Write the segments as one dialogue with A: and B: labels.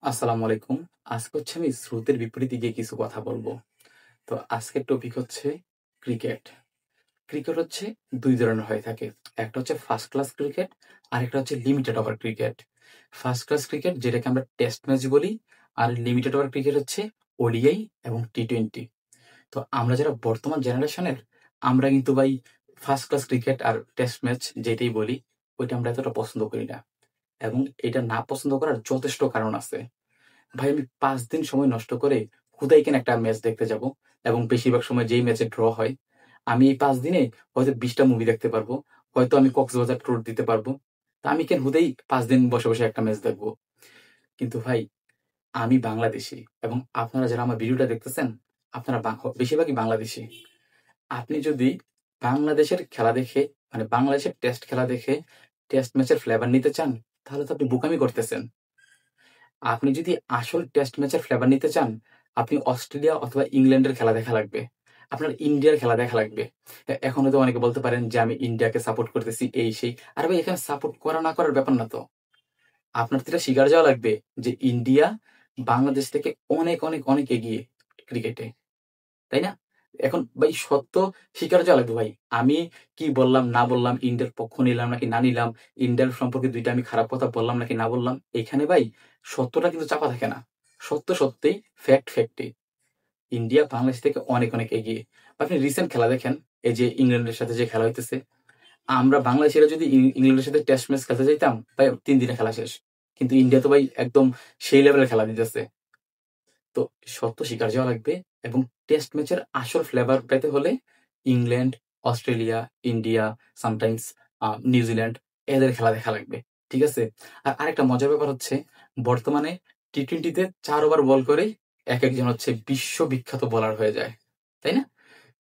A: আসসালামু আলাইকুম। আজকে আমি স্রোতের বিপরীতে গিয়ে কিছু কথা বলবো। তো আজকের টপিক হচ্ছে ক্রিকেট। ক্রিকেট ২ ধরনের হয়ে থাকে। একটা ফার্স্ট ক্লাস ক্রিকেট, আরেকটা limited over cricket. First class cricket যেটাকে আমরা টেস্ট ম্যাচ বলি, আর লিমিটেড ওভার ক্রিকেট ওডিআই এবং টি-20। তো আমরা যারা বর্তমান জেনারেশনের, আমরা কিন্তু ভাই ফার্স্ট ক্লাস ক্রিকেট আর টেস্ট ম্যাচ যেটাই বলি, ওইটা আমরা এতটা পছন্দ করি না। এবং এটা না পছন্দ করার যথেষ্ট কারণ আছে। ভাই আমি ৫ দিন সময় নষ্ট করে হুদাই কেন একটা ম্যাচ দেখতে যাব, এবং বেশিরভাগ সময় যেই ম্যাচে ড্র হয়, আমি এই ৫ দিনে হয়তো ২০ টা মুভি দেখতে পারবো। হয়তো আমি কক্সবাজার ট্যুর দিতে পারবো। তো আমি কেন হুদাই ৫ দিন বসে একটা ম্যাচ দেখবো? কিন্তু ভাই আমি বাংলাদেশী, এবং আপনারা যারা আমার ভিডিওটা দেখতেছেন, আপনারা বেশিরভাগই বাংলাদেশী। আপনি যদি বাংলাদেশের খেলা দেখে, মানে বাংলাদেশের টেস্ট খেলা দেখে টেস্ট ম্যাচের ফ্লেভার নিতে চান, তাহলে তো আপনি বোকামি করতেছেন। আপনি যদি আসল টেস্ট ম্যাচের ফ্লেভার নিতে চান, আপনি অস্ট্রেলিয়া অথবা ইংল্যান্ডের খেলা দেখা লাগবে। আপনার ইন্ডিয়ার খেলা দেখা লাগবে। এখন হয়তো অনেকে বলতে পারেন যে আমি ইন্ডিয়াকে সাপোর্ট করতেছি এই সেই। আরে ভাই এখানে সাপোর্ট করা না করার ব্যাপার না তো। আপনার তো এটা স্বীকার যাওয়া লাগবে যে ইন্ডিয়া বাংলাদেশ থেকে অনেক, অনেক, অনেক এগিয়ে ক্রিকেটে। তাই না? এখন ভাই সত্য স্বীকার যাওয়া লাগবে ভাই। আমি কি বললাম না বললাম, ইন্ডিয়ার পক্ষ নিলাম নাকি না নিলাম, ইন্ডিয়ার সম্পর্কে ২ টা আমি খারাপ কথা বললাম নাকি না বললাম, এখানে ভাই সত্যটা কিন্তু চাপা থাকে না। সত্য সত্যিই, ফ্যাক্ট ফ্যাক্টই। ইন্ডিয়া বাংলাদেশ থেকে অনেক, অনেক এগিয়ে। আপনি রিসেন্ট খেলা দেখেন, এই যে ইংল্যান্ডের সাথে যে খেলা হইতেছে, আমরা বাংলাদেশীরা যদি ইংল্যান্ডের সাথে টেস্ট ম্যাচ খেলতে যাইতাম, ভাই ৩ দিনে খেলা শেষ। কিন্তু ইন্ডিয়া তো ভাই একদম সেই লেভেলের খেলা দিতেছে। তো সত্য স্বীকার যাওয়া লাগবে, এবং টেস্ট ম্যাচের আসল ফ্লেভার পেতে হলে England, Australia, India, sometimes New Zealand, এদের খেলা দেখা লাগবে। ঠিক আছে? আর আরেকটা মজার ব্যাপার বর্তমানে টি-20 তে ৪ ওভার বল করেই একেকজন বিশ্ববিখ্যাত বোলার হয়ে যায়। তাই না?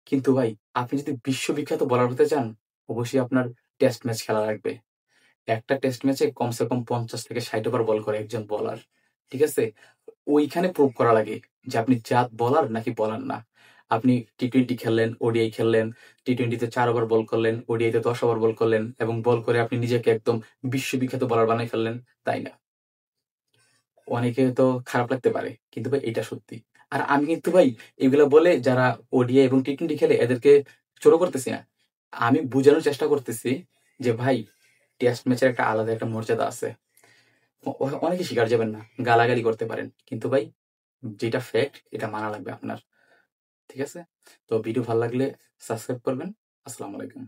A: কিন্তু ভাই আপনি যদি বিশ্ববিখ্যাত বোলার হতে চান, অবশ্যই আপনার টেস্ট ম্যাচ খেলা লাগবে। একটা টেস্ট ম্যাচে কমসে কম ৫০ থেকে ৬০ ওভার বল করে একজন বোলার। ঠিক আছে? ওইখানে প্রুভ করা লাগে যে আপনি জাত বোলার নাকি বোলার না। আপনি টি-20 খেললেন, ওডিআই খেললেন, টি-20 তে ৪ ওভার বল করলেন, ওডিআই তে ১০ ওভার বল করলেন, এবং বল করে আপনি নিজেকে একদম বিশ্ববিখ্যাত বোলার বানাই ফেললেন, তাই না? অনেকে তো খারাপ লাগতে পারে, কিন্তু ভাই এটা সত্যি। আর আমি কিন্তু ভাই এগুলা বলে যারা ওডিআই এবং টি-20 খেলে এদেরকে ছোট করতেছি না। আমি বুঝানোর চেষ্টা করতেছি যে ভাই টেস্ট ম্যাচের একটা আলাদা একটা মর্যাদা আছে। অনেকে স্বীকার যাবেন না, গালাগালি করতে পারেন, কিন্তু ভাই যেটা ফ্যাক্ট এটা মানা লাগবে আপনার। ঠিক আছে? তো ভিডিও ভালো লাগলে সাবস্ক্রাইব করবেন। আসসালামু আলাইকুম।